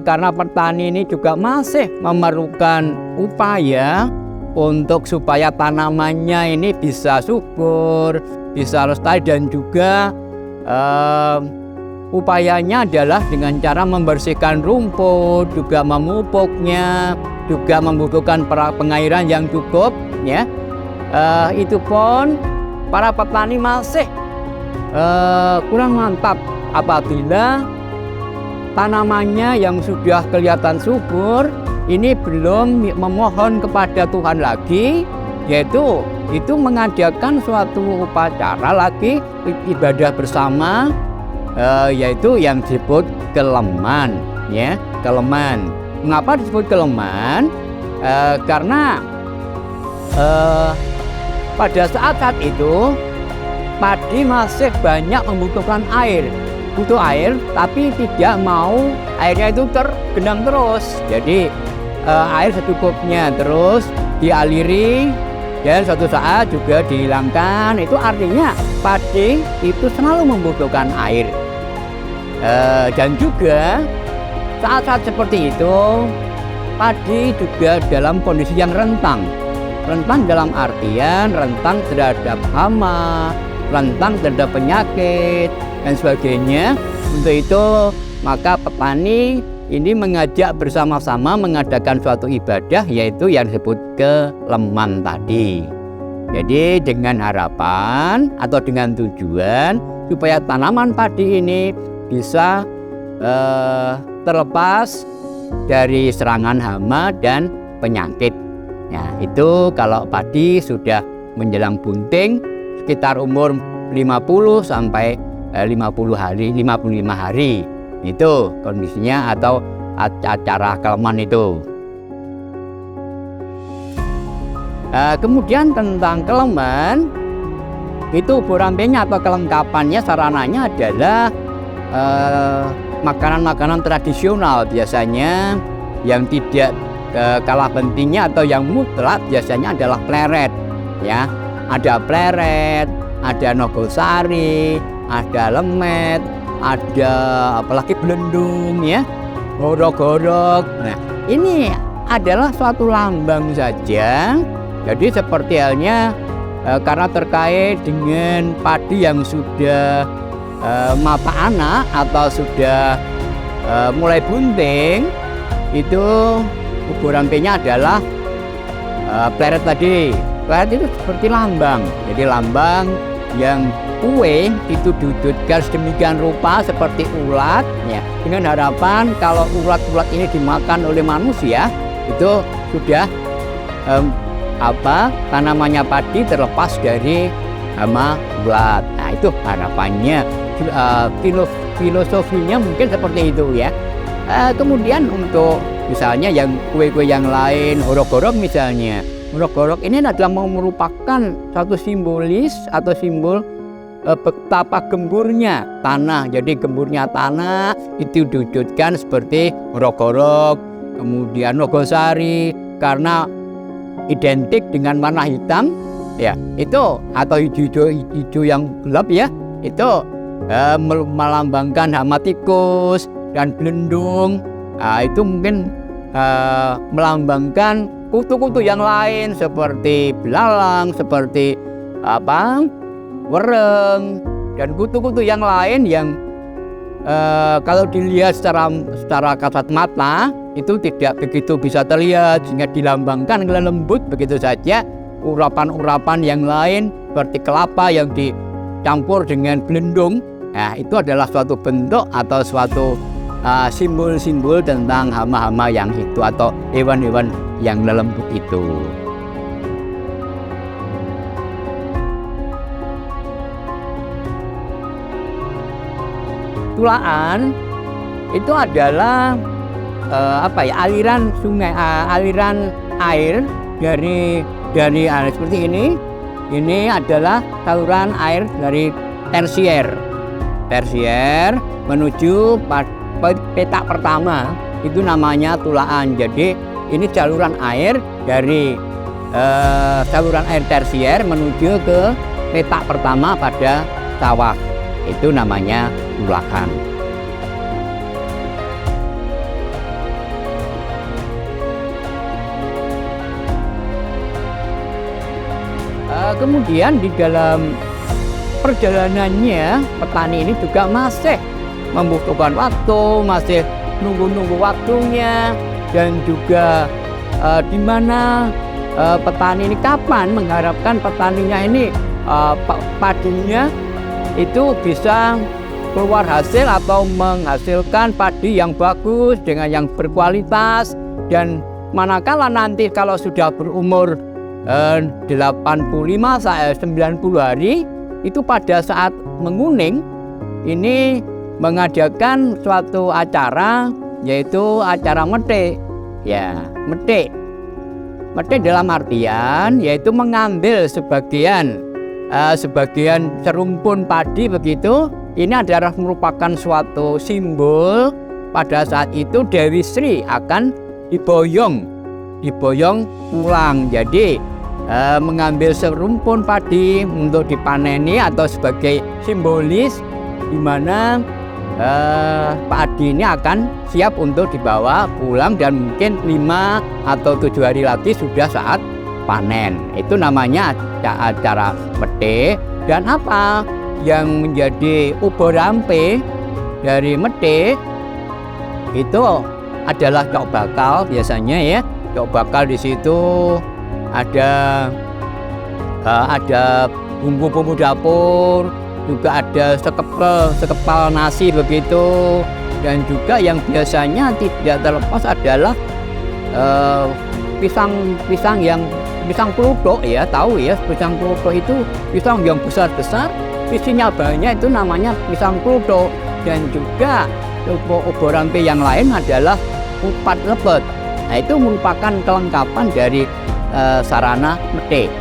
Karena petani ini juga masih memerlukan upaya untuk supaya tanamannya ini bisa subur, bisa lestari, dan juga upayanya adalah dengan cara membersihkan rumput, juga memupuknya, juga membutuhkan pengairan yang cukup, ya. Itu pun para petani masih kurang mantap apabila tanamannya yang sudah kelihatan subur ini belum memohon kepada Tuhan lagi, yaitu itu mengadakan suatu upacara lagi, ibadah bersama, yaitu yang disebut keleman, ya, keleman. Mengapa disebut keleman? Karena pada saat itu padi masih banyak membutuhkan air, butuh air, tapi tidak mau airnya itu tergenang terus. Jadi air secukupnya terus dialiri, dan suatu saat juga dihilangkan. Itu artinya padi itu selalu membutuhkan air. Dan juga saat-saat seperti itu padi juga dalam kondisi yang rentang. Rentang dalam artian rentang terhadap hama, rentang terhadap penyakit dan sebagainya. Untuk itu maka petani ini mengajak bersama-sama mengadakan suatu ibadah, yaitu yang disebut keleman tadi. Jadi dengan harapan atau dengan tujuan supaya tanaman padi ini bisa terlepas dari serangan hama dan penyakit. Nah, itu kalau padi sudah menjelang bunting sekitar umur 50 sampai 55 hari. Itu kondisinya atau acara keleman itu. Kemudian tentang keleman itu burampenya atau kelengkapannya, sarananya adalah makanan-makanan tradisional biasanya, yang tidak kalah pentingnya atau yang mutlak biasanya adalah pleret, ya. Ada pleret, ada nogosari, ada lemet, ada apalagi belendung, ya, gorok-gorok. Nah, ini adalah suatu lambang saja. Jadi seperti halnya karena terkait dengan padi yang sudah mata anak atau sudah mulai bunting, itu burampenya adalah pleret tadi. Pleret itu seperti lambang. Jadi lambang yang kue itu diwujudkan sedemikian rupa seperti ulat, ya, dengan harapan kalau ulat-ulat ini dimakan oleh manusia itu sudah tanamannya padi terlepas dari hama ulat. Nah, itu harapannya. Filosofinya mungkin seperti itu, ya. Kemudian untuk misalnya yang kue-kue yang lain, horok-horok misalnya, horok-horok ini adalah merupakan satu simbolis atau simbol betapa gemburnya tanah. Jadi gemburnya tanah itu diwujudkan seperti horok-horok, kemudian nogosari karena identik dengan warna hitam, ya, itu atau hijau yang gelap, ya, itu melambangkan hama tikus dan belendung. Itu mungkin melambangkan kutu-kutu yang lain seperti belalang, seperti wereng, dan kutu-kutu yang lain yang kalau dilihat secara kasat mata itu tidak begitu bisa terlihat, sehingga dilambangkan dengan lembut begitu saja. Urapan-urapan yang lain seperti kelapa yang dicampur dengan belendung, nah, itu adalah suatu bentuk atau suatu simbol-simbol tentang hama-hama yang itu atau hewan-hewan yang lembut itu. Tulaan itu adalah aliran sungai, aliran air dari seperti ini ini adalah saluran air dari tersier menuju petak pertama, itu namanya tulaan. Jadi ini saluran air dari saluran air tersier menuju ke petak pertama pada sawah, itu namanya tulaan. Kemudian di dalam perjalanannya petani ini juga masih membutuhkan waktu, masih nunggu waktunya, dan juga di mana petani ini kapan mengharapkan petaninya ini padinya itu bisa keluar hasil atau menghasilkan padi yang bagus dengan yang berkualitas. Dan manakala nanti kalau sudah berumur 85 sampai 90 hari itu pada saat menguning ini mengadakan suatu acara, yaitu acara metik. Ya, metik dalam artian yaitu mengambil sebagian serumpun padi begitu. Ini adalah merupakan suatu simbol pada saat itu Dewi Sri akan diboyong pulang. Jadi mengambil serumpun padi untuk dipaneni atau sebagai simbolis di mana padi ini akan siap untuk dibawa pulang, dan mungkin 5 atau 7 hari lagi sudah saat panen. Itu namanya acara metik. Dan apa yang menjadi ubo rampe dari metik itu adalah cok bakal biasanya ya. Cok bakal di situ ada bumbu-bumbu dapur, juga ada sekepal nasi begitu. Dan juga yang biasanya tidak terlepas adalah pisang kluthuk ya, tahu ya, pisang kluthuk itu pisang yang besar-besar, isinya banyak, itu namanya pisang kluthuk. Dan juga ubo rampe yang lain adalah kupat lebet. Nah, itu merupakan kelengkapan dari sarana metik.